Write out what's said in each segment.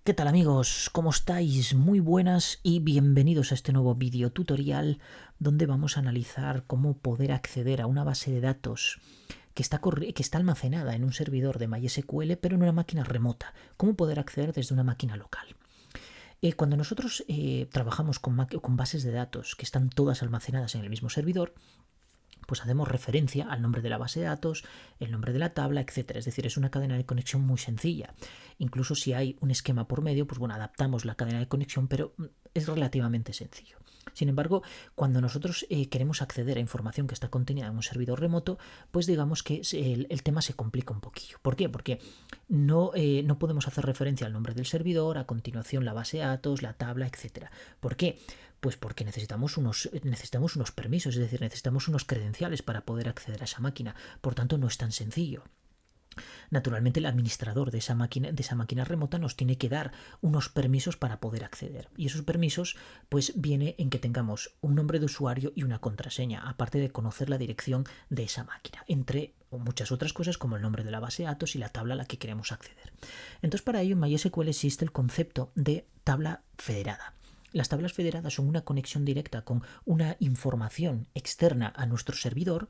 ¿Qué tal amigos? ¿Cómo estáis? Muy buenas y bienvenidos a este nuevo vídeo tutorial donde vamos a analizar cómo poder acceder a una base de datos que está almacenada en un servidor de MySQL pero en una máquina remota. Cómo poder acceder desde una máquina local. Cuando nosotros trabajamos con bases de datos que están todas almacenadas en el mismo servidor, pues hacemos referencia al nombre de la base de datos, el nombre de la tabla, etcétera. Es decir, es una cadena de conexión muy sencilla. Incluso si hay un esquema por medio, pues bueno, adaptamos la cadena de conexión, pero es relativamente sencillo. Sin embargo, cuando nosotros queremos acceder a información que está contenida en un servidor remoto, pues digamos que el tema se complica un poquillo. ¿Por qué? Porque no podemos hacer referencia al nombre del servidor, a continuación la base de datos, la tabla, etcétera. ¿Por qué? Pues porque necesitamos unos permisos, es decir, necesitamos unos credenciales para poder acceder a esa máquina. Por tanto, no es tan sencillo. Naturalmente, el administrador de esa máquina remota nos tiene que dar unos permisos para poder acceder. Y esos permisos, pues, viene en que tengamos un nombre de usuario y una contraseña, aparte de conocer la dirección de esa máquina, entre muchas otras cosas como el nombre de la base de datos y la tabla a la que queremos acceder. Entonces, para ello en MySQL existe el concepto de tabla federada. Las tablas federadas son una conexión directa con una información externa a nuestro servidor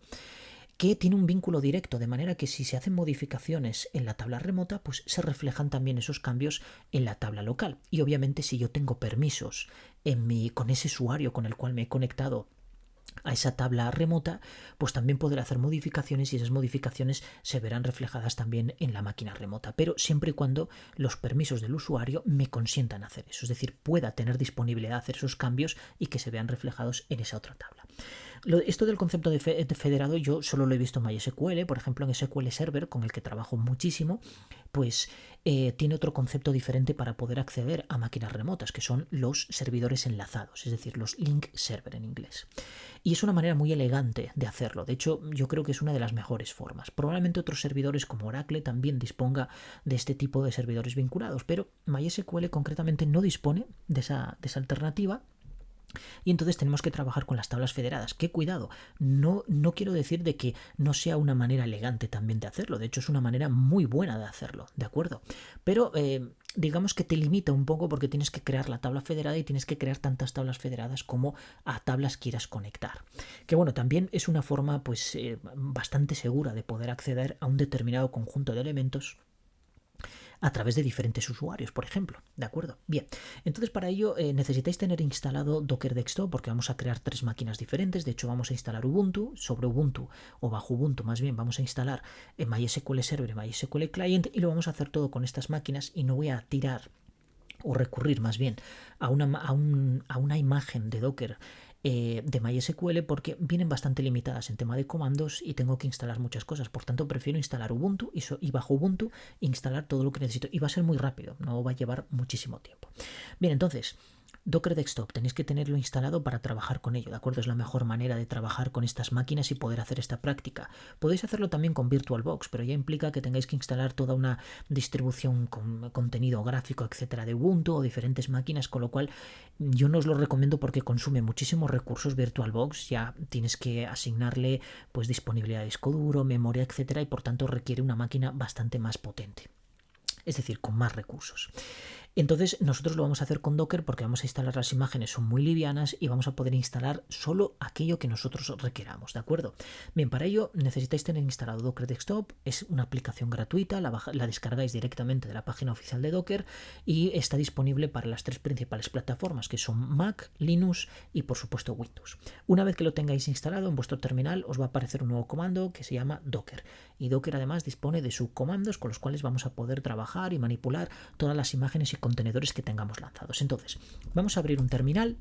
que tiene un vínculo directo, de manera que si se hacen modificaciones en la tabla remota, pues se reflejan también esos cambios en la tabla local. Y obviamente si yo tengo permisos con ese usuario con el cual me he conectado a esa tabla remota, pues también podré hacer modificaciones y esas modificaciones se verán reflejadas también en la máquina remota, pero siempre y cuando los permisos del usuario me consientan hacer eso, es decir, pueda tener disponibilidad de hacer esos cambios y que se vean reflejados en esa otra tabla. Esto del concepto de federado yo solo lo he visto en MySQL, por ejemplo en SQL Server, con el que trabajo muchísimo, pues tiene otro concepto diferente para poder acceder a máquinas remotas, que son los servidores enlazados, es decir, los link server en inglés. Y es una manera muy elegante de hacerlo. De hecho, yo creo que es una de las mejores formas. Probablemente otros servidores como Oracle también disponga de este tipo de servidores vinculados, pero MySQL concretamente no dispone de esa alternativa. Y entonces tenemos que trabajar con las tablas federadas. ¡Qué cuidado! No quiero decir de que no sea una manera elegante también de hacerlo. De hecho, es una manera muy buena de hacerlo, ¿de acuerdo? Pero digamos que te limita un poco porque tienes que crear la tabla federada y tienes que crear tantas tablas federadas como a tablas quieras conectar. Que bueno, también es una forma pues bastante segura de poder acceder a un determinado conjunto de elementos a través de diferentes usuarios, por ejemplo. ¿De acuerdo? Bien, entonces para ello necesitáis tener instalado Docker Desktop porque vamos a crear 3 máquinas diferentes. De hecho, vamos a instalar Ubuntu, sobre Ubuntu o bajo Ubuntu más bien vamos a instalar MySQL Server y MySQL Client y lo vamos a hacer todo con estas máquinas y no voy a tirar o recurrir más bien a una imagen de Docker de MySQL porque vienen bastante limitadas en tema de comandos y tengo que instalar muchas cosas. Por tanto, prefiero instalar Ubuntu y bajo Ubuntu instalar todo lo que necesito. Y va a ser muy rápido, no va a llevar muchísimo tiempo. Bien, entonces, Docker Desktop, tenéis que tenerlo instalado para trabajar con ello, ¿de acuerdo? Es la mejor manera de trabajar con estas máquinas y poder hacer esta práctica. Podéis hacerlo también con VirtualBox, pero ya implica que tengáis que instalar toda una distribución con contenido gráfico, etcétera, de Ubuntu o diferentes máquinas, con lo cual yo no os lo recomiendo porque consume muchísimos recursos VirtualBox, ya tienes que asignarle pues disponibilidad de disco duro, memoria, etcétera, y por tanto requiere una máquina bastante más potente. Es decir, con más recursos. Entonces nosotros lo vamos a hacer con Docker porque vamos a instalar las imágenes, son muy livianas y vamos a poder instalar solo aquello que nosotros requeramos, ¿de acuerdo? Bien, para ello necesitáis tener instalado Docker Desktop, es una aplicación gratuita, la descargáis directamente de la página oficial de Docker y está disponible para las 3 principales plataformas que son Mac, Linux y por supuesto Windows. Una vez que lo tengáis instalado en vuestro terminal os va a aparecer un nuevo comando que se llama Docker y Docker además dispone de subcomandos con los cuales vamos a poder trabajar y manipular todas las imágenes y contenedores que tengamos lanzados. Entonces, vamos a abrir un terminal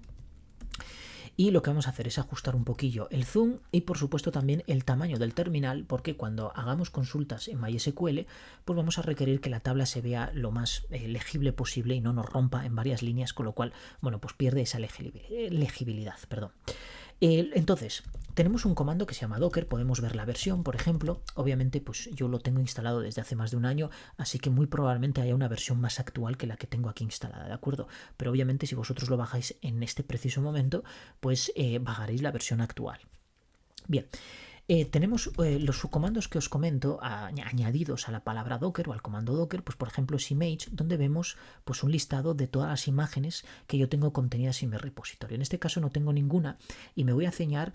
y lo que vamos a hacer es ajustar un poquillo el zoom y por supuesto también el tamaño del terminal porque cuando hagamos consultas en MySQL pues vamos a requerir que la tabla se vea lo más legible posible y no nos rompa en varias líneas, con lo cual, bueno, pues pierde esa legibilidad, perdón. Entonces, tenemos un comando que se llama Docker, podemos ver la versión, por ejemplo. Obviamente, pues yo lo tengo instalado desde hace más de un año, así que muy probablemente haya una versión más actual que la que tengo aquí instalada, ¿de acuerdo? Pero obviamente si vosotros lo bajáis en este preciso momento, pues bajaréis la versión actual. Bien. Tenemos los subcomandos que os comento añadidos a la palabra Docker o al comando Docker, pues por ejemplo es image, donde vemos pues un listado de todas las imágenes que yo tengo contenidas en mi repositorio. En este caso no tengo ninguna y me voy a ceñir,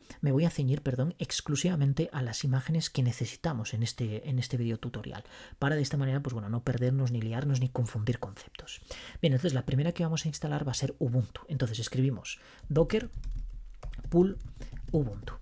exclusivamente a las imágenes que necesitamos en este video tutorial, para de esta manera pues bueno, no perdernos ni liarnos ni confundir conceptos. Bien, entonces la primera que vamos a instalar va a ser Ubuntu. Entonces escribimos docker pull Ubuntu.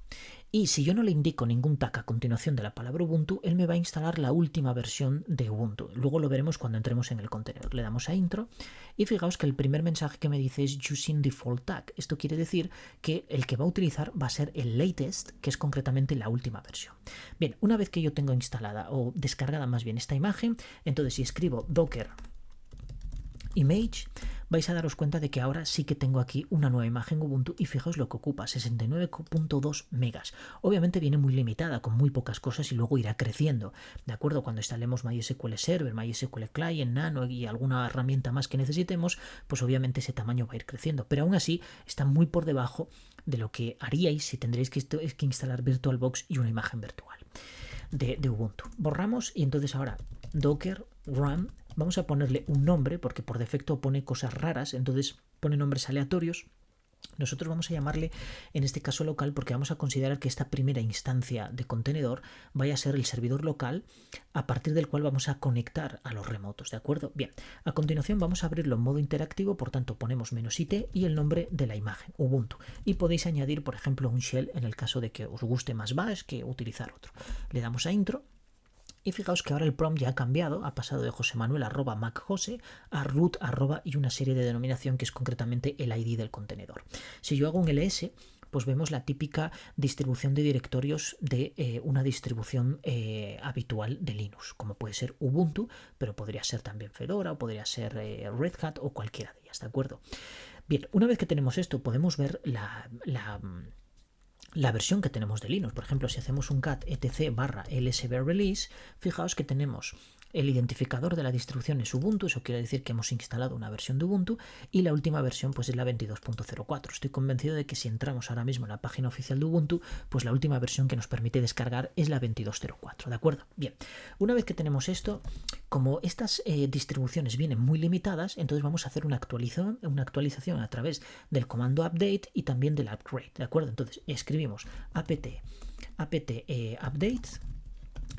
Y si yo no le indico ningún tag a continuación de la palabra Ubuntu, él me va a instalar la última versión de Ubuntu. Luego lo veremos cuando entremos en el contenedor. Le damos a intro y fijaos que el primer mensaje que me dice es using default tag. Esto quiere decir que el que va a utilizar va a ser el latest, que es concretamente la última versión. Bien, una vez que yo tengo instalada o descargada más bien esta imagen, entonces si escribo docker image, vais a daros cuenta de que ahora sí que tengo aquí una nueva imagen Ubuntu y fijaos lo que ocupa, 69.2 megas. Obviamente viene muy limitada, con muy pocas cosas y luego irá creciendo, ¿de acuerdo? Cuando instalemos MySQL Server, MySQL Client, Nano y alguna herramienta más que necesitemos, pues obviamente ese tamaño va a ir creciendo, pero aún así está muy por debajo de lo que haríais si tendréis que instalar VirtualBox y una imagen virtual de Ubuntu. Borramos y entonces ahora docker run, vamos a ponerle un nombre porque por defecto pone cosas raras, entonces pone nombres aleatorios. Nosotros vamos a llamarle en este caso local porque vamos a considerar que esta primera instancia de contenedor vaya a ser el servidor local a partir del cual vamos a conectar a los remotos, ¿de acuerdo? Bien, a continuación vamos a abrirlo en modo interactivo, por tanto ponemos -it y el nombre de la imagen, Ubuntu, y podéis añadir por ejemplo un shell en el caso de que os guste más Bash que utilizar otro. Le damos a intro. Y fijaos que ahora el prompt ya ha cambiado, ha pasado de josemanuel@macjose a root y una serie de denominación que es concretamente el ID del contenedor. Si yo hago un ls, pues vemos la típica distribución de directorios de una distribución habitual de Linux, como puede ser Ubuntu, pero podría ser también Fedora, o podría ser Red Hat o cualquiera de ellas, ¿de acuerdo? Bien, una vez que tenemos esto, podemos ver la versión que tenemos de Linux. Por ejemplo, si hacemos un cat etc/lsbrelease, fijaos que tenemos el identificador de la distribución es Ubuntu, eso quiere decir que hemos instalado una versión de Ubuntu y la última versión pues es la 22.04. Estoy convencido de que si entramos ahora mismo en la página oficial de Ubuntu, pues la última versión que nos permite descargar es la 22.04, ¿de acuerdo? Bien, una vez que tenemos esto, como estas distribuciones vienen muy limitadas, entonces vamos a hacer una actualización a través del comando update y también del upgrade, ¿de acuerdo? Entonces escribimos apt update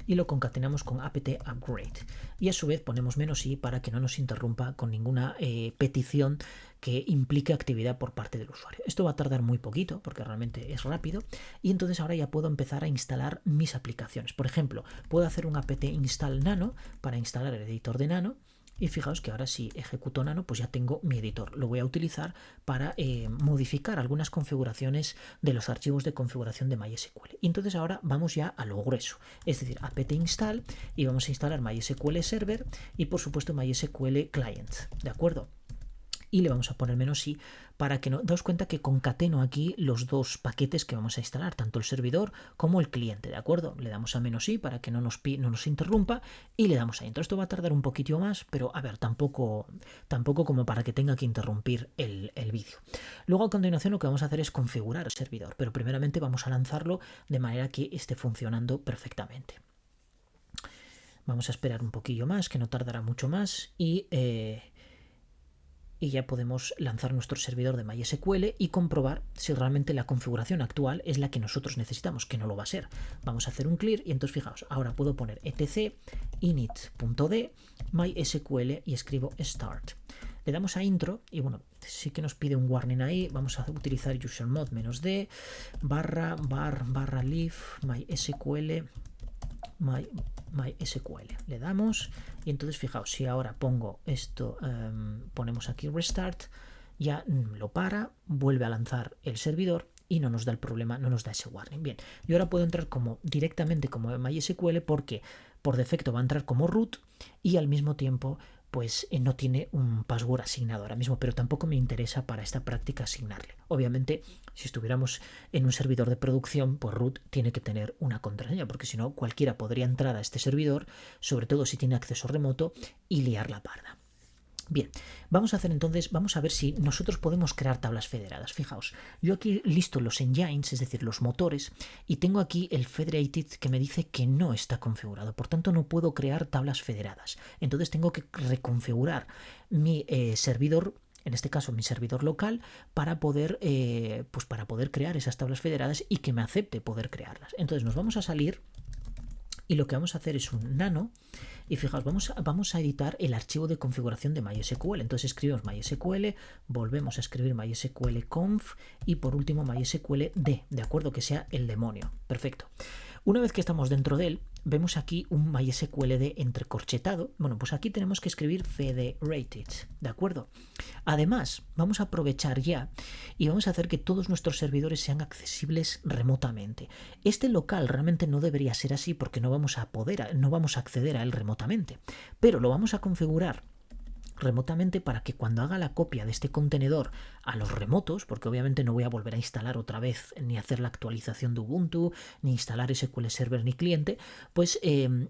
y lo concatenamos con apt upgrade y a su vez ponemos -i para que no nos interrumpa con ninguna petición que implique actividad por parte del usuario. Esto va a tardar muy poquito porque realmente es rápido y entonces ahora ya puedo empezar a instalar mis aplicaciones. Por ejemplo, puedo hacer un apt install nano para instalar el editor de Nano. Y fijaos que ahora si ejecuto Nano, pues ya tengo mi editor. Lo voy a utilizar para modificar algunas configuraciones de los archivos de configuración de MySQL. Y entonces ahora vamos ya a lo grueso. Es decir, apt install y vamos a instalar MySQL Server y por supuesto MySQL Client. ¿De acuerdo? Y le vamos a poner -i para que no daos cuenta que concateno aquí los dos paquetes que vamos a instalar, tanto el servidor como el cliente, ¿de acuerdo? Le damos a -i para que no nos interrumpa y le damos a intro. Esto va a tardar un poquito más, pero a ver, tampoco como para que tenga que interrumpir el vídeo. Luego a continuación lo que vamos a hacer es configurar el servidor, pero primeramente vamos a lanzarlo de manera que esté funcionando perfectamente. Vamos a esperar un poquillo más, que no tardará mucho más y ya podemos lanzar nuestro servidor de MySQL y comprobar si realmente la configuración actual es la que nosotros necesitamos, que no lo va a ser. Vamos a hacer un clear y entonces fijaos, ahora puedo poner etc init.d MySQL y escribo start. Le damos a intro y bueno, sí que nos pide un warning ahí. Vamos a utilizar usermod -d /leave MySQL. Le damos y entonces fijaos, si ahora pongo esto, ponemos aquí restart, ya lo para, vuelve a lanzar el servidor y no nos da el problema, no nos da ese warning. Bien, yo ahora puedo entrar directamente como MySQL porque por defecto va a entrar como root y al mismo tiempo pues no tiene un password asignado ahora mismo, pero tampoco me interesa para esta práctica asignarle. Obviamente, si estuviéramos en un servidor de producción, pues root tiene que tener una contraseña, porque si no, cualquiera podría entrar a este servidor, sobre todo si tiene acceso remoto, y liar la parda. Bien, vamos a hacer entonces, vamos a ver si nosotros podemos crear tablas federadas. Fijaos, yo aquí listo los engines, es decir, los motores, y tengo aquí el federated que me dice que no está configurado, por tanto no puedo crear tablas federadas. Entonces tengo que reconfigurar mi servidor, en este caso mi servidor local, para poder crear esas tablas federadas y que me acepte poder crearlas. Entonces nos vamos a salir y lo que vamos a hacer es un nano y fijaos, vamos a editar el archivo de configuración de MySQL. Entonces escribimos MySQL, volvemos a escribir MySQL conf y por último MySQL d, de acuerdo, que sea el demonio. Perfecto. Una vez que estamos dentro de él, vemos aquí un MySQL entrecorchetado. Bueno, pues aquí tenemos que escribir federated, ¿de acuerdo? Además, vamos a aprovechar ya y vamos a hacer que todos nuestros servidores sean accesibles remotamente. Este local realmente no debería ser así porque no vamos a acceder a él remotamente, pero lo vamos a configurar remotamente para que cuando haga la copia de este contenedor a los remotos, porque obviamente no voy a volver a instalar otra vez ni hacer la actualización de Ubuntu, ni instalar SQL Server ni cliente, pues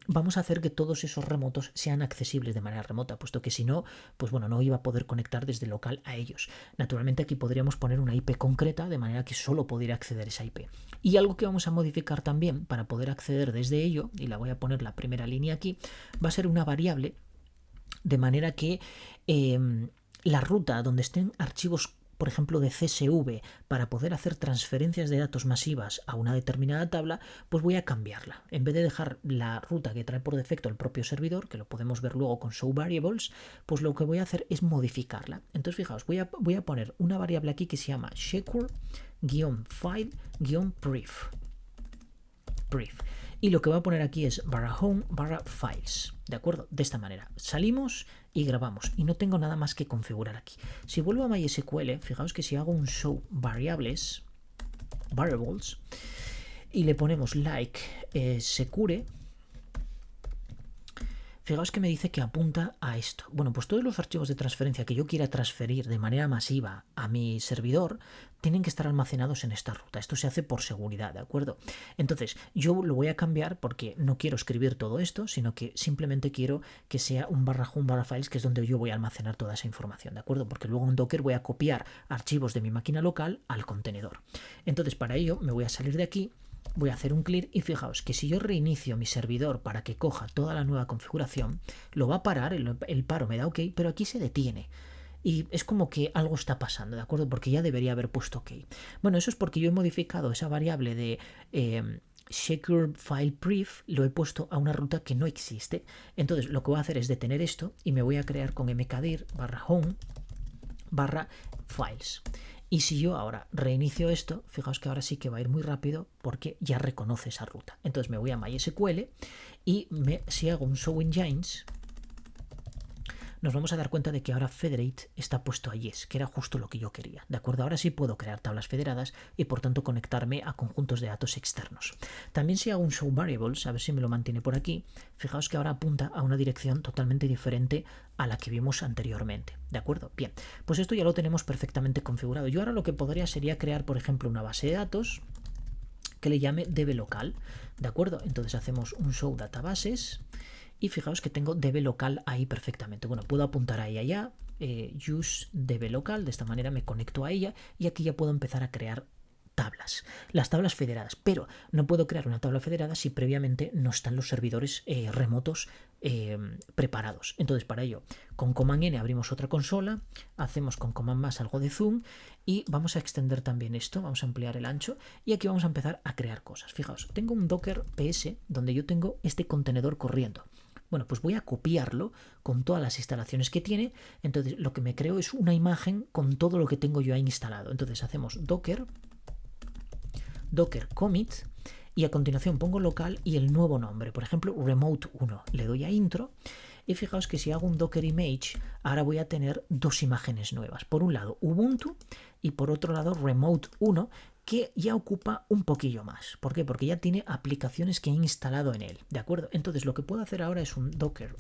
vamos a hacer que todos esos remotos sean accesibles de manera remota, puesto que si no, pues bueno, no iba a poder conectar desde local a ellos. Naturalmente aquí podríamos poner una IP concreta de manera que solo pudiera acceder a esa IP. Y algo que vamos a modificar también para poder acceder desde ello, y la voy a poner la primera línea aquí, va a ser una variable de manera que la ruta donde estén archivos, por ejemplo, de CSV para poder hacer transferencias de datos masivas a una determinada tabla, pues voy a cambiarla. En vez de dejar la ruta que trae por defecto el propio servidor, que lo podemos ver luego con show variables, pues lo que voy a hacer es modificarla. Entonces, fijaos, voy a poner una variable aquí que se llama secure-file-brief. Y lo que voy a poner aquí es /home/files, ¿de acuerdo? De esta manera. Salimos y grabamos y no tengo nada más que configurar aquí. Si vuelvo a MySQL, fijaos que si hago un show variables y le ponemos like secure, fijaos que me dice que apunta a esto. Bueno, pues todos los archivos de transferencia que yo quiera transferir de manera masiva a mi servidor tienen que estar almacenados en esta ruta. Esto se hace por seguridad, ¿de acuerdo? Entonces, yo lo voy a cambiar porque no quiero escribir todo esto, sino que simplemente quiero que sea un /home/files, que es donde yo voy a almacenar toda esa información, ¿de acuerdo? Porque luego en Docker voy a copiar archivos de mi máquina local al contenedor. Entonces, para ello me voy a salir de aquí, voy a hacer un clear y fijaos que si yo reinicio mi servidor para que coja toda la nueva configuración, lo va a parar, el paro me da OK, pero aquí se detiene. Y es como que algo está pasando, ¿de acuerdo? Porque ya debería haber puesto OK. Bueno, eso es porque yo he modificado esa variable de secure-file-brief, lo he puesto a una ruta que no existe. Entonces lo que voy a hacer es detener esto y me voy a crear con mkdir /home/files. Y si yo ahora reinicio esto, fijaos que ahora sí que va a ir muy rápido porque ya reconoce esa ruta. Entonces me voy a MySQL y si hago un show engines, nos vamos a dar cuenta de que ahora federate está puesto a yes, que era justo lo que yo quería. De acuerdo, ahora sí puedo crear tablas federadas y por tanto conectarme a conjuntos de datos externos. También si hago un show variables, a ver si me lo mantiene por aquí, fijaos que ahora apunta a una dirección totalmente diferente a la que vimos anteriormente. ¿De acuerdo? Bien, pues esto ya lo tenemos perfectamente configurado. Yo ahora lo que podría sería crear, por ejemplo, una base de datos que le llame dblocal. ¿De acuerdo? Entonces hacemos un show databases. Y fijaos que tengo dblocal ahí perfectamente. Bueno, puedo apuntar ahí allá, use dblocal, de esta manera me conecto a ella y aquí ya puedo empezar a crear tablas, las tablas federadas, pero no puedo crear una tabla federada si previamente no están los servidores remotos preparados. Entonces para ello con command n abrimos otra consola, hacemos con command más algo de zoom y vamos a extender también esto, vamos a ampliar el ancho y aquí vamos a empezar a crear cosas. Fijaos, tengo un docker ps donde yo tengo este contenedor corriendo. Bueno, pues voy a copiarlo con todas las instalaciones que tiene. Entonces lo que me creo es una imagen con todo lo que tengo yo ahí instalado. Entonces hacemos docker commit y a continuación pongo local y el nuevo nombre, por ejemplo remote 1. Le doy a intro y fijaos que si hago un docker image ahora voy a tener dos imágenes nuevas. Por un lado Ubuntu y por otro lado remote 1, que ya ocupa un poquillo más. ¿Por qué? Porque ya tiene aplicaciones que he instalado en él, ¿de acuerdo? Entonces lo que puedo hacer ahora es un docker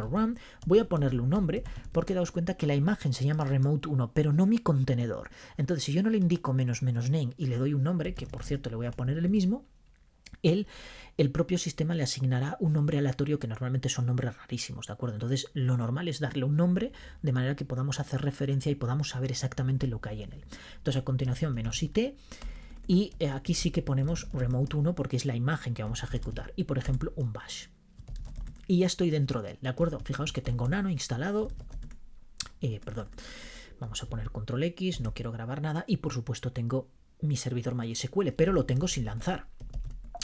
run, voy a ponerle un nombre porque daos cuenta que la imagen se llama remote 1, pero no mi contenedor. Entonces si yo no le indico --name y le doy un nombre, que por cierto le voy a poner el mismo, el propio sistema le asignará un nombre aleatorio que normalmente son nombres rarísimos, ¿de acuerdo? Entonces lo normal es darle un nombre de manera que podamos hacer referencia y podamos saber exactamente lo que hay en él. Entonces a continuación -it y aquí sí que ponemos remote 1 porque es la imagen que vamos a ejecutar y por ejemplo un bash. Y ya estoy dentro de él, ¿de acuerdo? Fijaos que tengo Nano instalado, perdón, vamos a poner control X, no quiero grabar nada y por supuesto tengo mi servidor MySQL, pero lo tengo sin lanzar.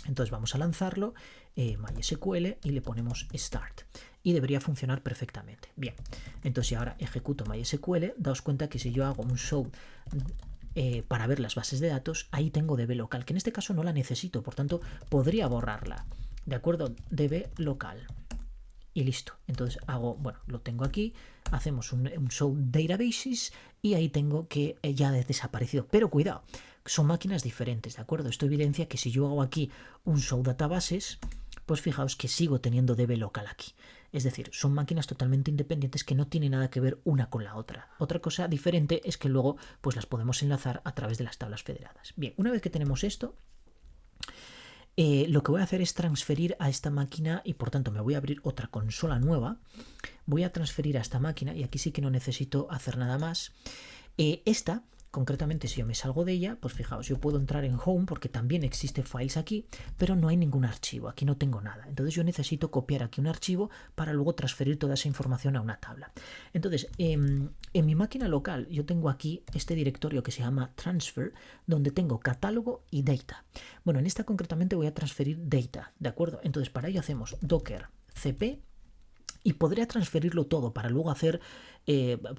Entonces vamos a lanzarlo, MySQL y le ponemos Start y debería funcionar perfectamente. Bien, entonces si ahora ejecuto MySQL, daos cuenta que si yo hago un show para ver las bases de datos, ahí tengo db local, que en este caso no la necesito, por tanto podría borrarla. ¿De acuerdo? db local. Y listo. Entonces hago, bueno, lo tengo aquí, hacemos un show databases y ahí tengo que ya ha desaparecido. Pero cuidado, son máquinas diferentes, ¿de acuerdo? Esto evidencia que si yo hago aquí un show databases, pues fijaos que sigo teniendo db local aquí. Es decir, son máquinas totalmente independientes que no tienen nada que ver una con la otra. Otra cosa diferente es que luego pues las podemos enlazar a través de las tablas federadas. Bien, una vez que tenemos esto, lo que voy a hacer es transferir a esta máquina y por tanto me voy a abrir otra consola nueva. Voy a transferir a esta máquina y aquí sí que no necesito hacer nada más. Esta, concretamente, si yo me salgo de ella, pues fijaos, yo puedo entrar en Home porque también existe Files aquí, pero no hay ningún archivo, aquí no tengo nada. Entonces yo necesito copiar aquí un archivo para luego transferir toda esa información a una tabla. Entonces, en mi máquina local yo tengo aquí este directorio que se llama Transfer, donde tengo catálogo y data. Bueno, en esta concretamente voy a transferir data, ¿de acuerdo? Entonces para ello hacemos docker cp y podría transferirlo todo para luego hacer,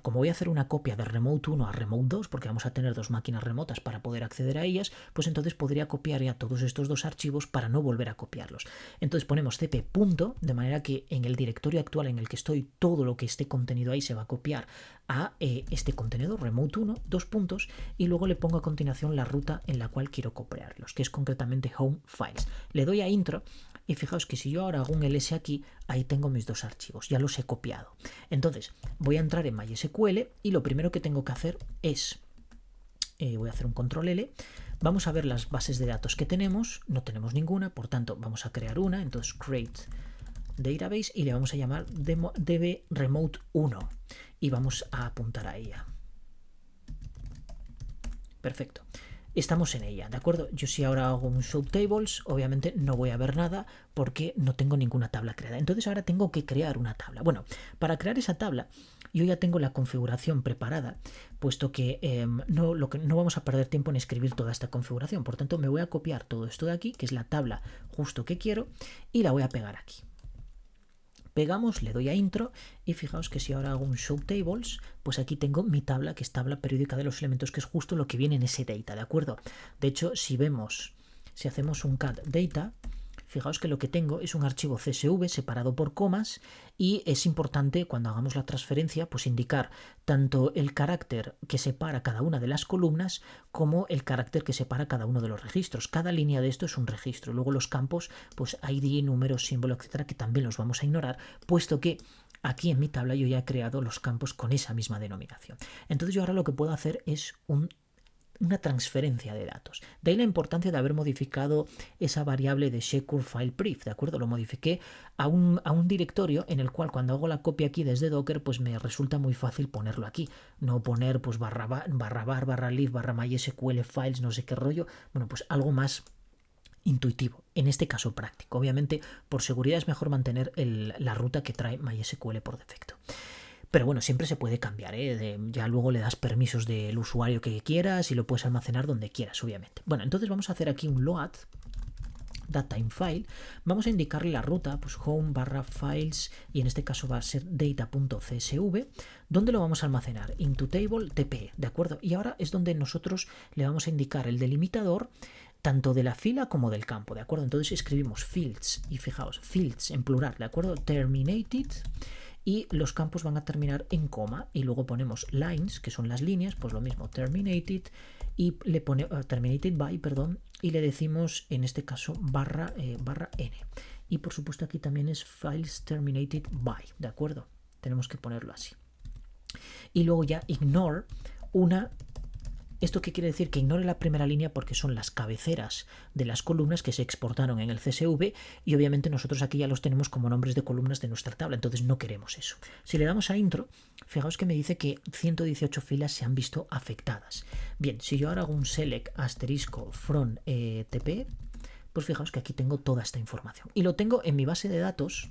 como voy a hacer una copia de Remote 1 a Remote 2, porque vamos a tener dos máquinas remotas para poder acceder a ellas, pues entonces podría copiar ya todos estos dos archivos para no volver a copiarlos. Entonces ponemos cp punto, de manera que en el directorio actual en el que estoy, todo lo que esté contenido ahí se va a copiar a este contenedor Remote 1, dos puntos, y luego le pongo a continuación la ruta en la cual quiero copiarlos, que es concretamente Home Files. Le doy a Intro. Y fijaos que si yo ahora hago un ls aquí, ahí tengo mis dos archivos, ya los he copiado. Entonces voy a entrar en MySQL y lo primero que tengo que hacer es, voy a hacer un control L, vamos a ver las bases de datos que tenemos, no tenemos ninguna, por tanto vamos a crear una, entonces create database y le vamos a llamar db remote 1 y vamos a apuntar a ella. Perfecto. Estamos en ella, ¿de acuerdo? Yo si ahora hago un show tables, obviamente no voy a ver nada porque no tengo ninguna tabla creada. Entonces ahora tengo que crear una tabla. Bueno, para crear esa tabla yo ya tengo la configuración preparada, puesto que no vamos a perder tiempo en escribir toda esta configuración. Por tanto, me voy a copiar todo esto de aquí, que es la tabla justo que quiero, y la voy a pegar aquí. Pegamos, le doy a intro y fijaos que si ahora hago un show tables, pues aquí tengo mi tabla, que es tabla periódica de los elementos, que es justo lo que viene en ese data, ¿de acuerdo? De hecho, si hacemos un cat data, fijaos que lo que tengo es un archivo CSV separado por comas y es importante cuando hagamos la transferencia pues indicar tanto el carácter que separa cada una de las columnas como el carácter que separa cada uno de los registros. Cada línea de esto es un registro. Luego los campos, pues ID, número, símbolo, etcétera, que también los vamos a ignorar, puesto que aquí en mi tabla yo ya he creado los campos con esa misma denominación. Entonces yo ahora lo que puedo hacer es una transferencia de datos. De ahí la importancia de haber modificado esa variable de secure file brief, ¿de acuerdo? Lo modifiqué a un directorio en el cual cuando hago la copia aquí desde Docker, pues me resulta muy fácil ponerlo aquí. No poner pues barra lib, barra MySQL files, no sé qué rollo. Bueno, pues algo más intuitivo, en este caso práctico. Obviamente, por seguridad es mejor mantener la ruta que trae MySQL por defecto. Pero bueno, siempre se puede cambiar, ¿eh? Ya luego le das permisos del usuario que quieras y lo puedes almacenar donde quieras, obviamente. Bueno, entonces vamos a hacer aquí un load datetime file. Vamos a indicarle la ruta, pues home barra files, y en este caso va a ser data.csv, donde lo vamos a almacenar, into table tp, ¿de acuerdo? Y ahora es donde nosotros le vamos a indicar el delimitador tanto de la fila como del campo, ¿de acuerdo? Entonces escribimos fields, y fijaos, fields en plural, ¿de acuerdo? Terminated, y los campos van a terminar en coma y luego ponemos lines, que son las líneas, pues lo mismo, terminated, y le pone terminated by, perdón, y le decimos en este caso barra n. Y por supuesto aquí también es files terminated by, ¿de acuerdo? Tenemos que ponerlo así. Y luego ya ignore una ¿Esto qué quiere decir? Que ignore la primera línea porque son las cabeceras de las columnas que se exportaron en el CSV y obviamente nosotros aquí ya los tenemos como nombres de columnas de nuestra tabla, entonces no queremos eso. Si le damos a intro, fijaos que me dice que 118 filas se han visto afectadas. Bien, si yo ahora hago un select asterisco from TP, pues fijaos que aquí tengo toda esta información y lo tengo en mi base de datos.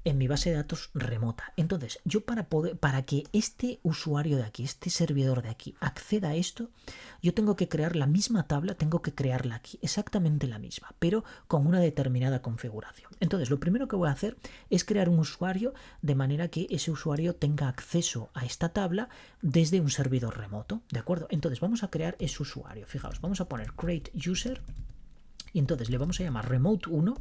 En mi base de datos remota. Entonces, yo para que este usuario de aquí, este servidor de aquí, acceda a esto, yo tengo que crear la misma tabla, tengo que crearla aquí, exactamente la misma, pero con una determinada configuración. Entonces, lo primero que voy a hacer es crear un usuario de manera que ese usuario tenga acceso a esta tabla desde un servidor remoto, ¿de acuerdo? Entonces, vamos a crear ese usuario. Fijaos, vamos a poner create user y entonces le vamos a llamar remote 1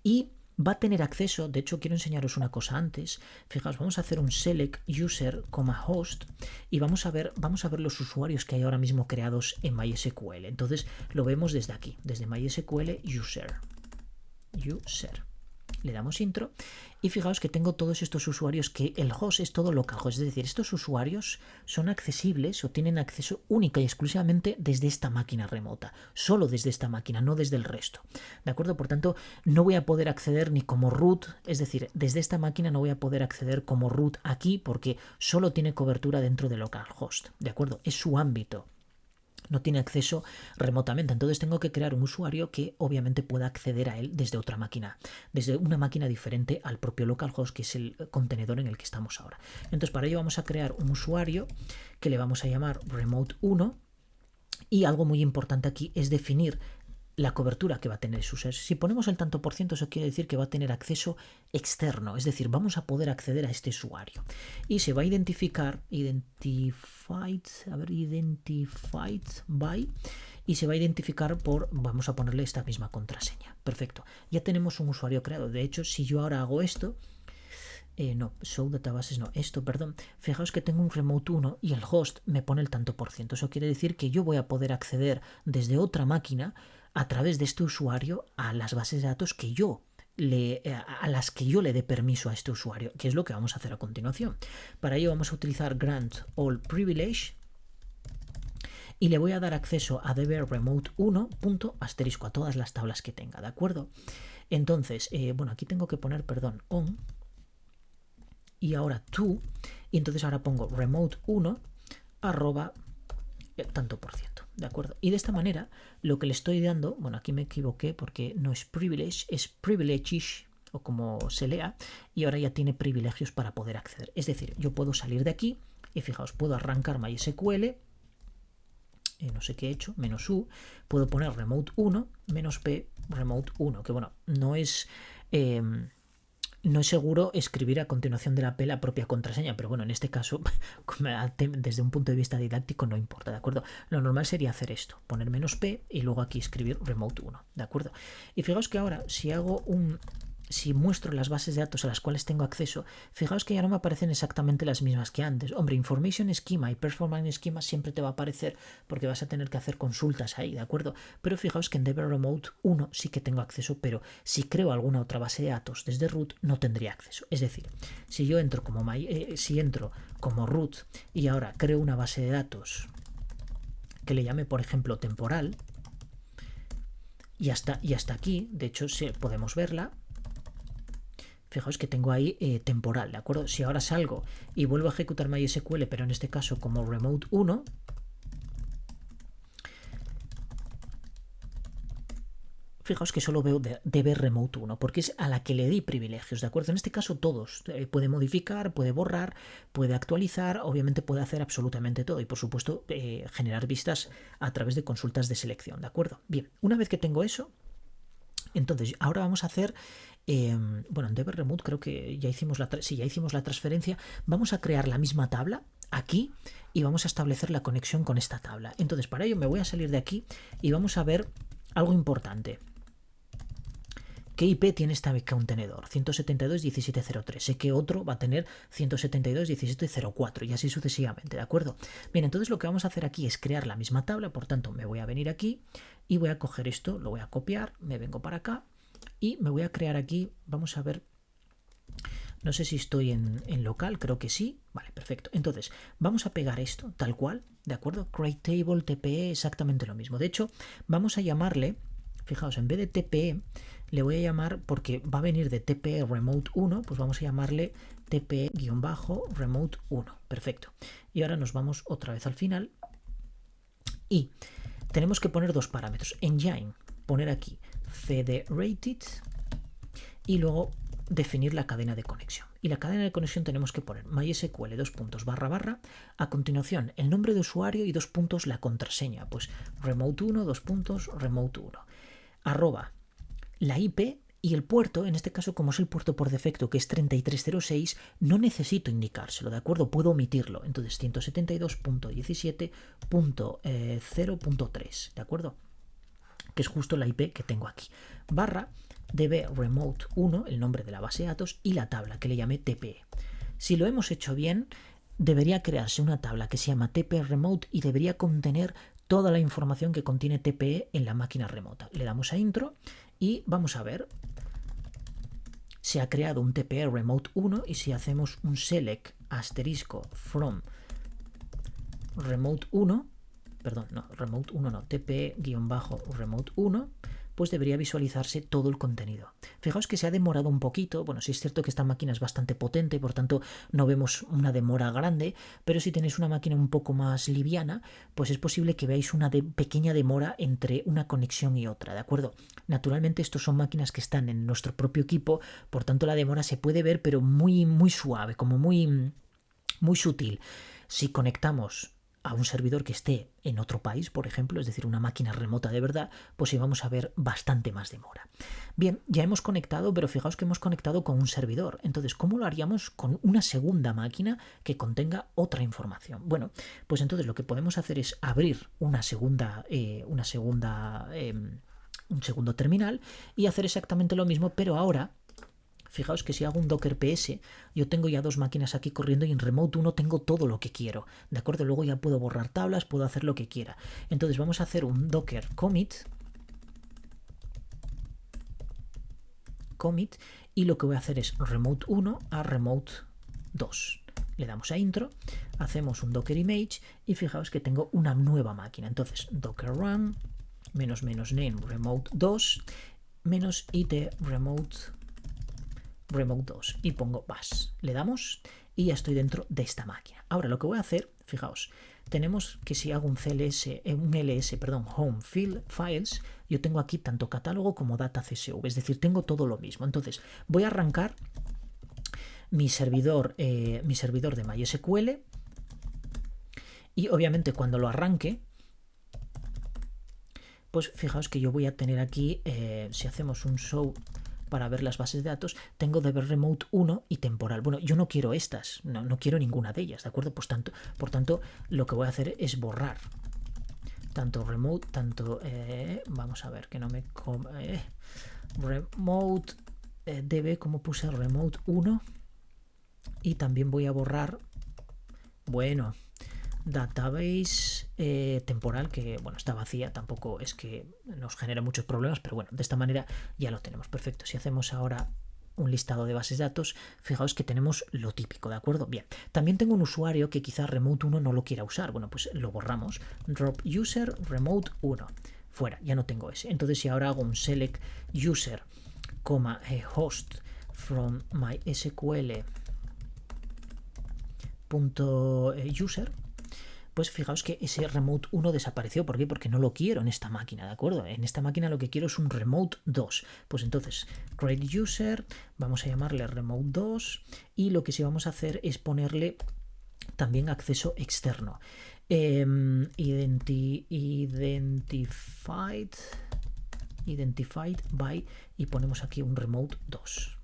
y va a tener acceso, de hecho quiero enseñaros una cosa antes, fijaos, vamos a hacer un select user, host y vamos a ver los usuarios que hay ahora mismo creados en MySQL. Entonces lo vemos desde aquí, desde MySQL user. Le damos intro y fijaos que tengo todos estos usuarios que el host es todo localhost, es decir, estos usuarios son accesibles o tienen acceso única y exclusivamente desde esta máquina remota, solo desde esta máquina, no desde el resto, ¿de acuerdo? Por tanto, no voy a poder acceder ni como root, es decir, desde esta máquina no voy a poder acceder como root aquí porque solo tiene cobertura dentro de localhost, ¿de acuerdo? Es su ámbito. No tiene acceso remotamente, entonces tengo que crear un usuario que obviamente pueda acceder a él desde otra máquina, desde una máquina diferente al propio localhost, que es el contenedor en el que estamos ahora. Entonces para ello vamos a crear un usuario que le vamos a llamar remote 1 y algo muy importante aquí es definir la cobertura que va a tener ese usuario. Si ponemos el tanto por ciento, eso quiere decir que va a tener acceso externo, es decir, vamos a poder acceder a este usuario. Y se va a identificar, identified by, y se va a identificar por, vamos a ponerle esta misma contraseña. Perfecto, ya tenemos un usuario creado. De hecho, si yo ahora hago esto, no, show databases no, esto, perdón, fijaos que tengo un remote 1 y el host me pone el tanto por ciento. Eso quiere decir que yo voy a poder acceder desde otra máquina a través de este usuario a las bases de datos que a las que yo le dé permiso a este usuario, que es lo que vamos a hacer a continuación. Para ello vamos a utilizar grant all privilege y le voy a dar acceso a dbremote1.* a todas las tablas que tenga, ¿de acuerdo? Entonces, bueno, aquí tengo que poner, perdón, on y ahora to, y entonces ahora pongo remote 1 arroba tanto por ciento, ¿de acuerdo? Y de esta manera lo que le estoy dando, bueno, aquí me equivoqué porque no es privilege, es privileges o como se lea, y ahora ya tiene privilegios para poder acceder. Es decir, yo puedo salir de aquí y fijaos, puedo arrancar MySQL, no sé qué he hecho, -u, puedo poner remote 1, -p, remote 1, que bueno, no es seguro escribir a continuación de la P la propia contraseña, pero bueno, en este caso, desde un punto de vista didáctico no importa, ¿de acuerdo? Lo normal sería hacer esto, poner -p y luego aquí escribir remote 1, ¿de acuerdo? Y fijaos que ahora, si muestro las bases de datos a las cuales tengo acceso, fijaos que ya no me aparecen exactamente las mismas que antes. Hombre, Information Schema y Performance Schema siempre te va a aparecer porque vas a tener que hacer consultas ahí, ¿de acuerdo? Pero fijaos que en DB Remote 1 sí que tengo acceso, pero si creo alguna otra base de datos desde root no tendría acceso. Es decir, si yo entro como root y ahora creo una base de datos que le llame, por ejemplo, temporal, y hasta aquí, de hecho, podemos verla. Fijaos que tengo ahí temporal, ¿de acuerdo? Si ahora salgo y vuelvo a ejecutar MySQL, pero en este caso como remote 1, fijaos que solo veo DB remote 1, porque es a la que le di privilegios, ¿de acuerdo? En este caso todos. Puede modificar, puede borrar, puede actualizar, obviamente puede hacer absolutamente todo y por supuesto generar vistas a través de consultas de selección, ¿de acuerdo? Bien, una vez que tengo eso, entonces ahora vamos a hacer bueno, en DB Remote creo que ya hicimos la transferencia. Vamos a crear la misma tabla aquí y vamos a establecer la conexión con esta tabla. Entonces para ello me voy a salir de aquí y vamos a ver algo importante. ¿Qué IP tiene este contenedor? 172.17.03. Sé que otro va a tener 172.17.04 y así sucesivamente, ¿de acuerdo? Bien, entonces lo que vamos a hacer aquí es crear la misma tabla, por tanto me voy a venir aquí y voy a coger esto, lo voy a copiar, me vengo para acá y me voy a crear aquí, vamos a ver, No sé si estoy en local, creo que sí. Vale, perfecto. Entonces, vamos a pegar esto tal cual, ¿de acuerdo? Create table, TPE, exactamente lo mismo. De hecho, vamos a llamarle, fijaos, en vez de TPE, le voy a llamar, porque va a venir de TPE remote 1, pues vamos a llamarle TPE-remote 1. Perfecto. Y ahora nos vamos otra vez al final. Y tenemos que poner dos parámetros. Engine, poner aquí federated y luego definir la cadena de conexión. Y la cadena de conexión tenemos que poner MySQL // a continuación el nombre de usuario y la contraseña, pues remote 1 remote 1 arroba la IP y el puerto, en este caso como es el puerto por defecto que es 3306, no necesito indicárselo, ¿de acuerdo? Puedo omitirlo. Entonces 172.17.0.3, ¿de acuerdo? Que es justo la IP que tengo aquí. Barra db remote 1, el nombre de la base de datos, y la tabla que le llamé TPE. Si lo hemos hecho bien, debería crearse una tabla que se llama TPE remote y debería contener toda la información que contiene TPE en la máquina remota. Le damos a intro y vamos a ver. Se ha creado un TPE remote 1 y si hacemos un select asterisco from remote 1, perdón, no, remote 1 no, TPE-remote 1, pues debería visualizarse todo el contenido. Fijaos que se ha demorado un poquito. Bueno, sí es cierto que esta máquina es bastante potente, por tanto no vemos una demora grande, pero si tenéis una máquina un poco más liviana, pues es posible que veáis una pequeña demora entre una conexión y otra, ¿de acuerdo? Naturalmente estos son máquinas que están en nuestro propio equipo, por tanto la demora se puede ver, pero muy, muy suave, como muy, muy sutil. Si conectamos a un servidor que esté en otro país, por ejemplo, es decir, una máquina remota de verdad, pues sí vamos a ver bastante más demora. Bien, ya hemos conectado, pero fijaos que hemos conectado con un servidor. Entonces, ¿cómo lo haríamos con una segunda máquina que contenga otra información? Bueno, pues entonces lo que podemos hacer es abrir un segundo terminal y hacer exactamente lo mismo, pero ahora fijaos que si hago un docker ps, yo tengo ya dos máquinas aquí corriendo y en remote 1 tengo todo lo que quiero, ¿de acuerdo? Luego ya puedo borrar tablas, puedo hacer lo que quiera. Entonces vamos a hacer un docker commit y lo que voy a hacer es remote 1 a remote 2. Le damos a intro, hacemos un docker image y fijaos que tengo una nueva máquina. Entonces docker run --name remote 2 -it remote 2 y pongo bash. Le damos y ya estoy dentro de esta máquina. Ahora lo que voy a hacer, fijaos, tenemos que si hago un home files, yo tengo aquí tanto catálogo como data CSV, es decir, tengo todo lo mismo. Entonces voy a arrancar mi servidor de MySQL y obviamente cuando lo arranque, pues fijaos que yo voy a tener aquí, si hacemos un show para ver las bases de datos, tengo de ver remote 1 y temporal. Bueno, yo no quiero estas, no quiero ninguna de ellas, ¿de acuerdo? Pues por tanto, lo que voy a hacer es borrar tanto remote, vamos a ver que no me remote db, como puse remote 1, y también voy a borrar, bueno, database temporal, que bueno, está vacía, tampoco es que nos genere muchos problemas, pero bueno, de esta manera ya lo tenemos. Perfecto. Si hacemos ahora un listado de bases de datos, fijaos que tenemos lo típico, ¿de acuerdo? Bien, también tengo un usuario que quizá remote 1 no lo quiera usar. Bueno, pues lo borramos. Drop user remote 1. Fuera, ya no tengo ese. Entonces si ahora hago un select user, host from mysql .user, pues fijaos que ese remote 1 desapareció. ¿Por qué? Porque no lo quiero en esta máquina, ¿de acuerdo? En esta máquina lo que quiero es un remote 2. Pues entonces, create user, vamos a llamarle remote 2 y lo que sí vamos a hacer es ponerle también acceso externo. Identified by y ponemos aquí un remote 2.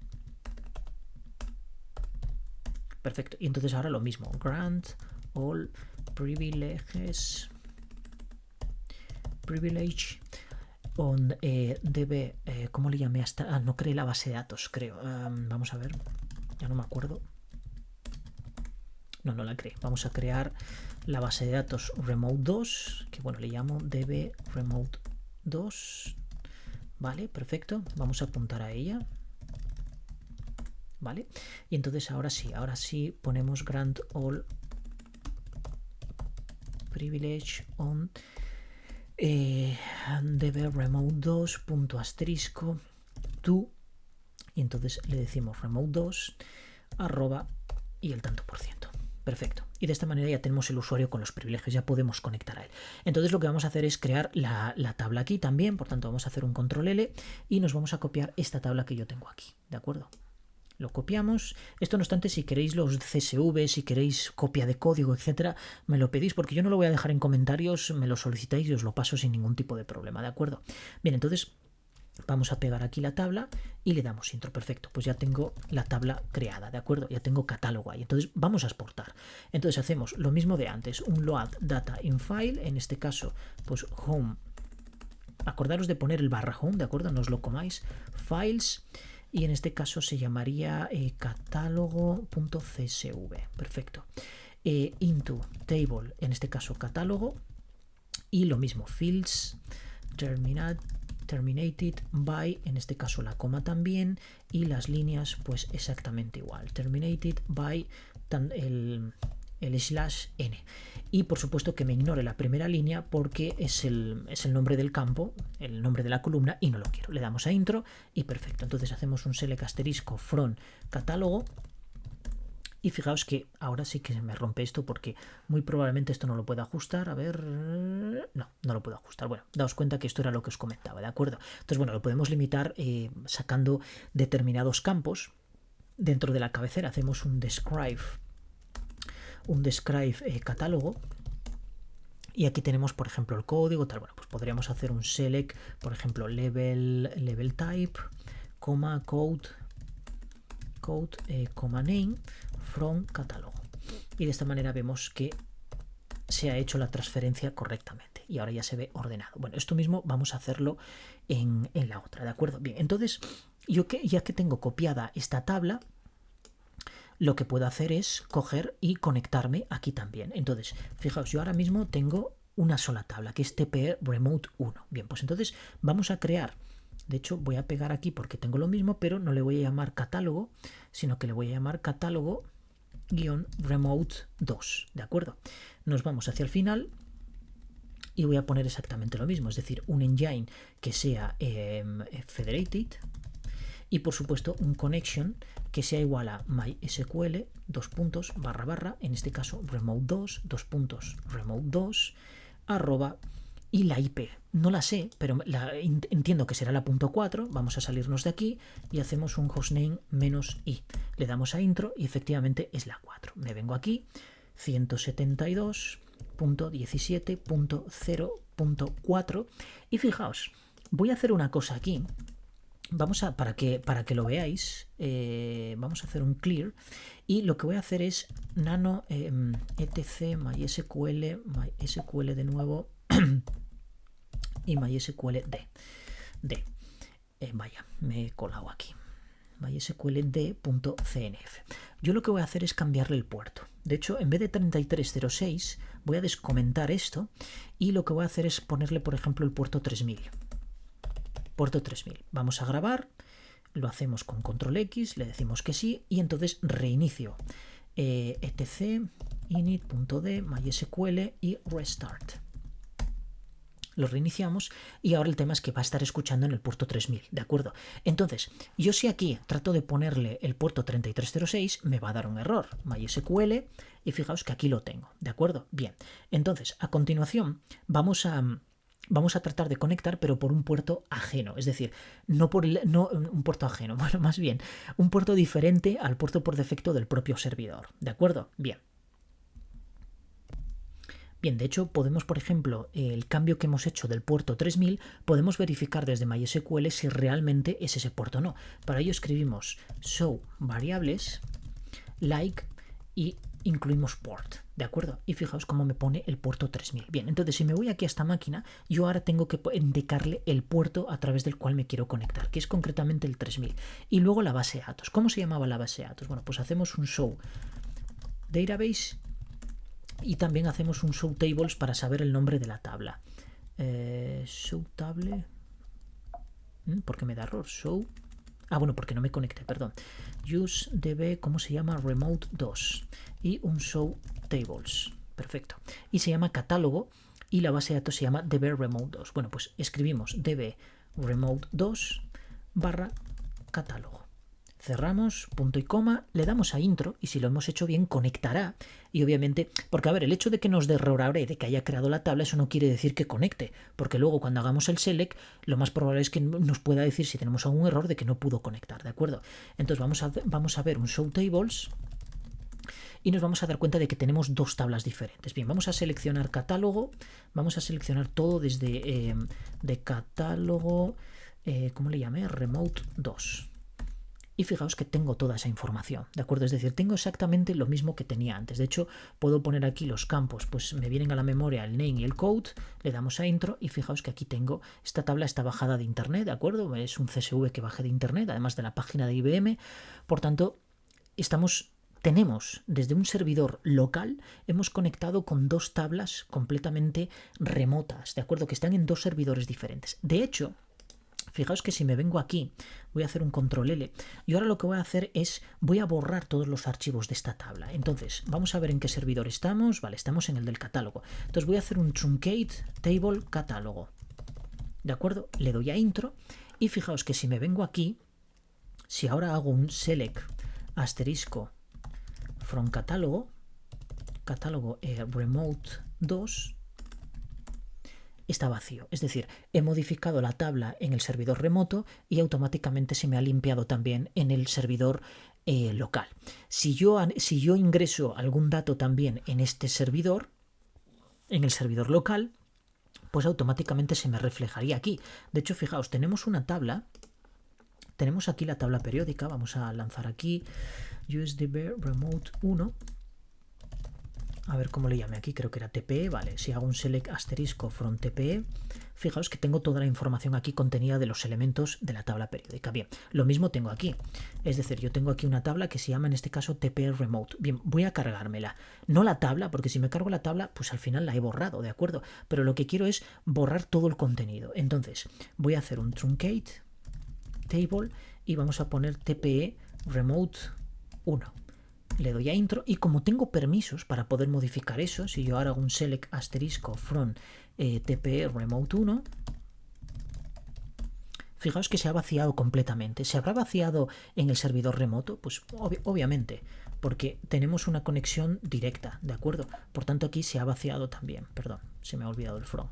Perfecto. Y entonces ahora lo mismo. Grant all privileges on db, ¿cómo le llamé hasta? No creé la base de datos, creo. Vamos a ver. Ya no me acuerdo. No la creé. Vamos a crear la base de datos remote 2, que bueno, le llamo db remote 2. Vale, perfecto. Vamos a apuntar a ella. ¿vale? Y entonces ahora sí ponemos grant all privilege on db remote 2 punto asterisco to, y entonces le decimos remote 2 arroba y el tanto por ciento. Perfecto. Y de esta manera ya tenemos el usuario con los privilegios, ya podemos conectar a él. Entonces lo que vamos a hacer es crear la tabla aquí también, por tanto vamos a hacer un control L y nos vamos a copiar esta tabla que yo tengo aquí, ¿de acuerdo? Lo copiamos. Esto no obstante, si queréis los CSV, si queréis copia de código, etcétera, me lo pedís porque yo no lo voy a dejar en comentarios, me lo solicitáis y os lo paso sin ningún tipo de problema, ¿de acuerdo? Bien, entonces vamos a pegar aquí la tabla y le damos intro. Perfecto, pues ya tengo la tabla creada, ¿de acuerdo? Ya tengo catálogo ahí. Entonces vamos a exportar. Entonces hacemos lo mismo de antes, un load data in file, en este caso, pues home. Acordaros de poner el barra home, ¿de acuerdo? No os lo comáis. Files. Y en este caso se llamaría catálogo.csv. Perfecto. Into table, en este caso catálogo. Y lo mismo, fields, terminated by, en este caso la coma también. Y las líneas, pues exactamente igual. Terminated by el slash n. Y por supuesto que me ignore la primera línea porque es el nombre del campo, el nombre de la columna y no lo quiero. Le damos a intro y perfecto. Entonces hacemos un select asterisco from catálogo y fijaos que ahora sí que se me rompe esto porque muy probablemente esto no lo puedo ajustar. A ver, no lo puedo ajustar. Bueno, daos cuenta que esto era lo que os comentaba, ¿de acuerdo? Entonces bueno, lo podemos limitar sacando determinados campos. Dentro de la cabecera hacemos un describe catálogo y aquí tenemos por ejemplo el código tal. Bueno, pues podríamos hacer un select, por ejemplo level type, code, name from catálogo, y de esta manera vemos que se ha hecho la transferencia correctamente y ahora ya se ve ordenado. Bueno, esto mismo vamos a hacerlo en la otra, ¿de acuerdo? Bien, entonces yo ya que tengo copiada esta tabla, lo que puedo hacer es coger y conectarme aquí también. Entonces, fijaos, yo ahora mismo tengo una sola tabla, que es TPE Remote 1. Bien, pues entonces vamos a crear, de hecho voy a pegar aquí porque tengo lo mismo, pero no le voy a llamar catálogo, sino que le voy a llamar catálogo-remote 2, ¿de acuerdo? Nos vamos hacia el final y voy a poner exactamente lo mismo, es decir, un engine que sea federated y por supuesto un connection que sea igual a MySQL // en este caso remote 2 remote 2 arroba, y la IP no la sé, pero entiendo que será la .4. Vamos a salirnos de aquí y hacemos un hostname -i, le damos a intro y efectivamente es la 4. Me vengo aquí 172.17.0.4 y fijaos, voy a hacer una cosa aquí. Vamos a, para que lo veáis, vamos a hacer un clear y lo que voy a hacer es nano etc MySQL de nuevo y MySQL d. Vaya, me he colado aquí. MySQL d.cnf. Yo lo que voy a hacer es cambiarle el puerto. De hecho, en vez de 3306 voy a descomentar esto y lo que voy a hacer es ponerle, por ejemplo, el puerto 3000. Puerto 3000. Vamos a grabar, lo hacemos con control X, le decimos que sí y entonces reinicio etc init.d MySQL y restart. Lo reiniciamos y ahora el tema es que va a estar escuchando en el puerto 3000, ¿de acuerdo? Entonces, yo si aquí trato de ponerle el puerto 3306, me va a dar un error, MySQL, y fijaos que aquí lo tengo, ¿de acuerdo? Bien, entonces, a continuación, vamos a tratar de conectar, pero por un puerto ajeno, es decir, no un puerto ajeno, bueno, más bien, un puerto diferente al puerto por defecto del propio servidor, ¿de acuerdo? Bien. Bien, de hecho podemos, por ejemplo, el cambio que hemos hecho del puerto 3000, podemos verificar desde MySQL si realmente es ese puerto o no. Para ello escribimos show variables like y incluimos port, ¿de acuerdo? Y fijaos cómo me pone el puerto 3000. Bien, entonces si me voy aquí a esta máquina, yo ahora tengo que indicarle el puerto a través del cual me quiero conectar, que es concretamente el 3000. Y luego la base de datos. ¿Cómo se llamaba la base de datos? Bueno, pues hacemos un show database y también hacemos un show tables para saber el nombre de la tabla. Show table, porque me da error. Show. bueno, porque no me conecté, perdón. Use db, ¿cómo se llama? Remote 2 y un show tables. Perfecto. Y se llama catálogo y la base de datos se llama db remote 2. Bueno, pues escribimos db remote 2 barra catálogo. Cerramos, punto y coma, le damos a intro y si lo hemos hecho bien conectará y obviamente, porque a ver, el hecho de que nos dé error ahora y de que haya creado la tabla, eso no quiere decir que conecte, porque luego cuando hagamos el select, lo más probable es que nos pueda decir si tenemos algún error de que no pudo conectar, ¿de acuerdo? Entonces vamos a ver un show tables y nos vamos a dar cuenta de que tenemos dos tablas diferentes. Bien, vamos a seleccionar catálogo, vamos a seleccionar todo desde de catálogo, ¿cómo le llamé? Remote 2. Y fijaos que tengo toda esa información, ¿de acuerdo? Es decir, tengo exactamente lo mismo que tenía antes. De hecho, puedo poner aquí los campos, pues me vienen a la memoria el name y el code, le damos a intro y fijaos que aquí tengo, esta tabla está bajada de internet, ¿de acuerdo? Es un CSV que bajé de internet, además de la página de IBM. Por tanto, tenemos desde un servidor local, hemos conectado con dos tablas completamente remotas, ¿de acuerdo? Que están en dos servidores diferentes. De hecho, fijaos que si me vengo aquí, voy a hacer un control L y ahora lo que voy a hacer es, voy a borrar todos los archivos de esta tabla. Entonces, vamos a ver en qué servidor estamos. Vale, estamos en el del catálogo. Entonces voy a hacer un truncate table catálogo. ¿De acuerdo? Le doy a intro y fijaos que si me vengo aquí, si ahora hago un select asterisco from catálogo, remote 2, está vacío. Es decir, he modificado la tabla en el servidor remoto y automáticamente se me ha limpiado también en el servidor local. Si yo ingreso algún dato también en este servidor, en el servidor local, pues automáticamente se me reflejaría aquí. De hecho, fijaos, tenemos una tabla, tenemos aquí la tabla periódica, vamos a lanzar aquí USDB Remote 1. A ver cómo le llame aquí, creo que era TPE, vale, si hago un select asterisco from TPE, fijaos que tengo toda la información aquí contenida de los elementos de la tabla periódica. Bien, lo mismo tengo aquí, es decir, yo tengo aquí una tabla que se llama en este caso TPE Remote. Bien, voy a cargármela, no la tabla, porque si me cargo la tabla, pues al final la he borrado, ¿de acuerdo? Pero lo que quiero es borrar todo el contenido. Entonces, voy a hacer un truncate table y vamos a poner TPE Remote 1. Le doy a intro y como tengo permisos para poder modificar eso, si yo ahora hago un select asterisco from TPE remote 1, fijaos que se ha vaciado completamente. ¿Se habrá vaciado en el servidor remoto? Pues obviamente, porque tenemos una conexión directa, ¿de acuerdo? Por tanto aquí se ha vaciado también, perdón, se me ha olvidado el from.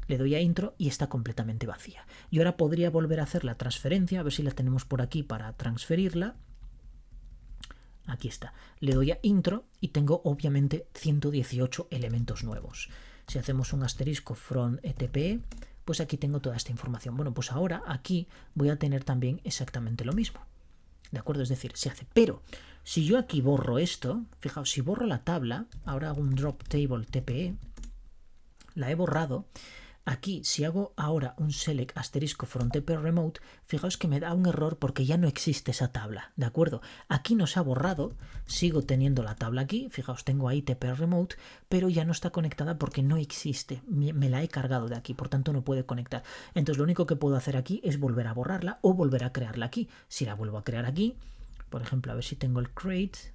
Le doy a intro y está completamente vacía. Y ahora podría volver a hacer la transferencia, a ver si la tenemos por aquí para transferirla. Aquí está. Le doy a intro y tengo obviamente 118 elementos nuevos. Si hacemos un asterisco from TPE, pues aquí tengo toda esta información. Bueno, pues ahora aquí voy a tener también exactamente lo mismo. ¿De acuerdo? Es decir, se hace. Pero si yo aquí borro esto, fijaos, si borro la tabla, ahora hago un drop table TPE, la he borrado. Aquí, si hago ahora un select asterisco from TPE remote, fijaos que me da un error porque ya no existe esa tabla, ¿de acuerdo? Aquí no se ha borrado, sigo teniendo la tabla aquí, fijaos, tengo ahí TPE remote, pero ya no está conectada porque no existe, me la he cargado de aquí, por tanto no puede conectar. Entonces lo único que puedo hacer aquí es volver a borrarla o volver a crearla aquí. Si la vuelvo a crear aquí, por ejemplo, a ver si tengo el create.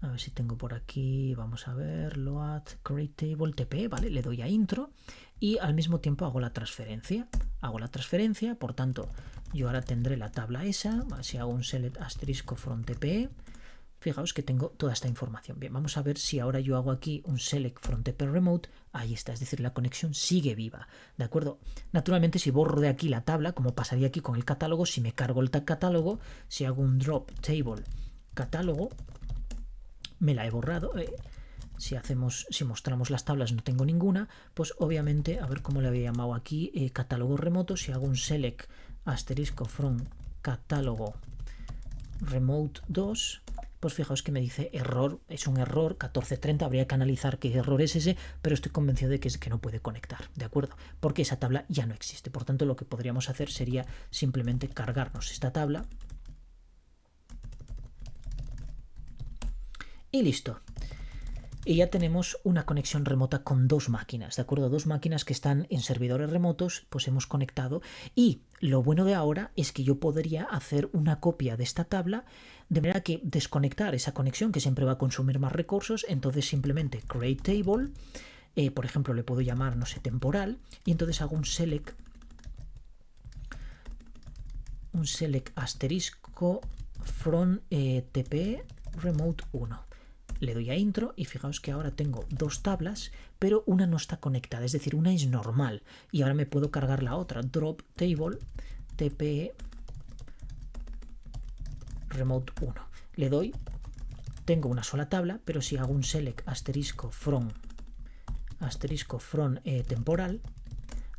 A ver si tengo por aquí, vamos a ver, load, create table, TP, ¿vale? Le doy a intro y al mismo tiempo hago la transferencia. Hago la transferencia, por tanto, yo ahora tendré la tabla esa, si hago un select asterisco from TPE, fijaos que tengo toda esta información. Bien, vamos a ver si ahora yo hago aquí un select from TPE remote, ahí está, es decir, la conexión sigue viva, ¿de acuerdo? Naturalmente, si borro de aquí la tabla, como pasaría aquí con el catálogo, si me cargo el catálogo, si hago un drop table catálogo, me la he borrado. Si mostramos las tablas no tengo ninguna, pues obviamente, a ver cómo le había llamado aquí, catálogo remoto, si hago un select asterisco from catálogo remote 2, pues fijaos que me dice error, es un error 1430, habría que analizar qué error es ese, pero estoy convencido de que es que no puede conectar, ¿de acuerdo? Porque esa tabla ya no existe, por tanto lo que podríamos hacer sería simplemente cargarnos esta tabla y listo. Y ya tenemos una conexión remota con dos máquinas, ¿de acuerdo? Dos máquinas que están en servidores remotos, pues hemos conectado. Y lo bueno de ahora es que yo podría hacer una copia de esta tabla de manera que desconectar esa conexión que siempre va a consumir más recursos. Entonces simplemente create table, por ejemplo le puedo llamar, no sé, temporal, y entonces hago un select asterisco from tp remote 1. Le doy a intro y fijaos que ahora tengo dos tablas, pero una no está conectada, es decir, una es normal. Y ahora me puedo cargar la otra, drop table tp remote 1. Le doy, tengo una sola tabla, pero si hago un select asterisco from temporal,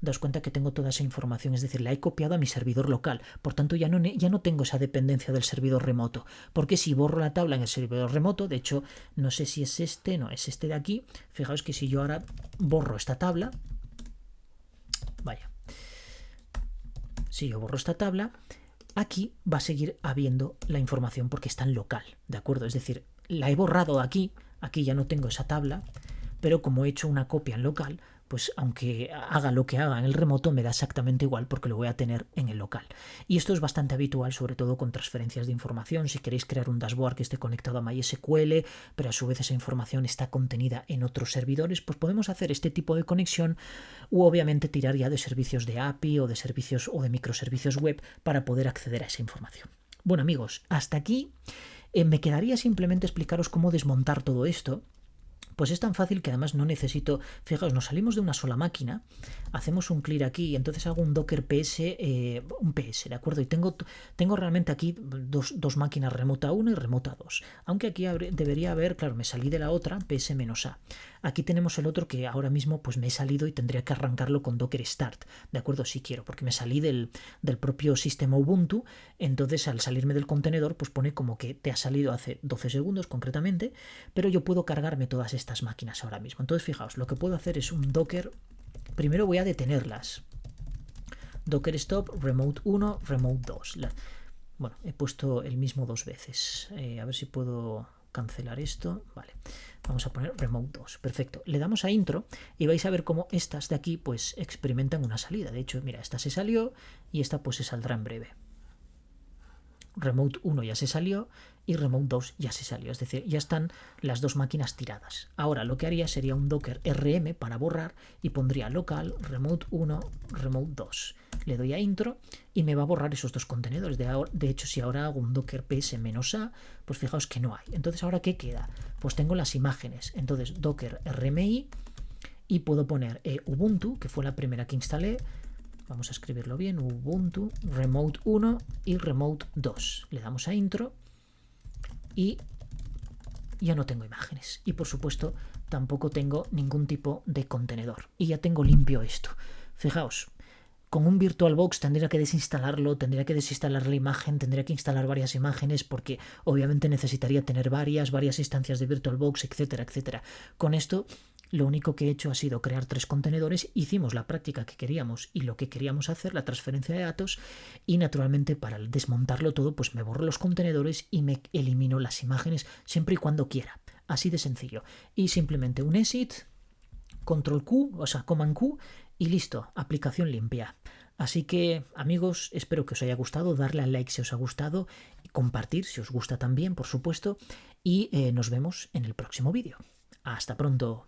daos cuenta que tengo toda esa información, es decir, la he copiado a mi servidor local, por tanto ya no tengo esa dependencia del servidor remoto, porque si borro la tabla en el servidor remoto, de hecho, no sé si es este, no, es este de aquí, fijaos que si yo ahora borro esta tabla, vaya, si yo borro esta tabla, aquí va a seguir habiendo la información porque está en local, ¿de acuerdo? Es decir, la he borrado aquí ya no tengo esa tabla, pero como he hecho una copia en local, pues aunque haga lo que haga en el remoto me da exactamente igual porque lo voy a tener en el local. Y esto es bastante habitual, sobre todo con transferencias de información. Si queréis crear un dashboard que esté conectado a MySQL, pero a su vez esa información está contenida en otros servidores, pues podemos hacer este tipo de conexión u obviamente tirar ya de servicios de API o de servicios o de microservicios web para poder acceder a esa información. Bueno amigos, hasta aquí me quedaría simplemente explicaros cómo desmontar todo esto. Pues es tan fácil que además no necesito, fijaos, nos salimos de una sola máquina, hacemos un clear aquí y entonces hago un docker ps, un ps, ¿de acuerdo? Y tengo realmente aquí dos máquinas, remota 1 y remota 2. Aunque aquí debería haber, claro, me salí de la otra, ps-a. Aquí tenemos el otro que ahora mismo pues me he salido y tendría que arrancarlo con docker start, ¿de acuerdo? Si quiero, porque me salí del propio sistema Ubuntu, entonces al salirme del contenedor pues pone como que te ha salido hace 12 segundos concretamente, pero yo puedo cargarme todas estas máquinas ahora mismo. Entonces fijaos, lo que puedo hacer es un docker, primero voy a detenerlas, docker stop remote 1 remote 2. Bueno, he puesto el mismo dos veces, a ver si puedo cancelar esto, vale, vamos a poner remote 2, perfecto, le damos a intro y vais a ver cómo estas de aquí pues experimentan una salida. De hecho, mira, esta se salió y esta pues se saldrá en breve. Remote 1 ya se salió y Remote 2 ya se salió, es decir, ya están las dos máquinas tiradas. Ahora lo que haría sería un docker rm para borrar y pondría local remote 1 remote 2. Le doy a intro y me va a borrar esos dos contenedores. De hecho, si ahora hago un docker ps-a, pues fijaos que no hay. Entonces, ¿ahora qué queda? Pues tengo las imágenes. Entonces, docker rmi y puedo poner Ubuntu, que fue la primera que instalé. Vamos a escribirlo bien, Ubuntu, Remote 1 y Remote 2. Le damos a intro y ya no tengo imágenes. Y por supuesto tampoco tengo ningún tipo de contenedor. Y ya tengo limpio esto. Fijaos, con un VirtualBox tendría que desinstalarlo, tendría que desinstalar la imagen, tendría que instalar varias imágenes porque obviamente necesitaría tener varias instancias de VirtualBox, etcétera, etcétera. Con esto lo único que he hecho ha sido crear 3 contenedores, hicimos la práctica que queríamos y lo que queríamos hacer, la transferencia de datos, y naturalmente para desmontarlo todo pues me borro los contenedores y me elimino las imágenes siempre y cuando quiera. Así de sencillo. Y simplemente un exit, control Q, o sea, command Q, y listo, aplicación limpia. Así que amigos, espero que os haya gustado, darle al like si os ha gustado, y compartir si os gusta también, por supuesto, y nos vemos en el próximo vídeo. Hasta pronto.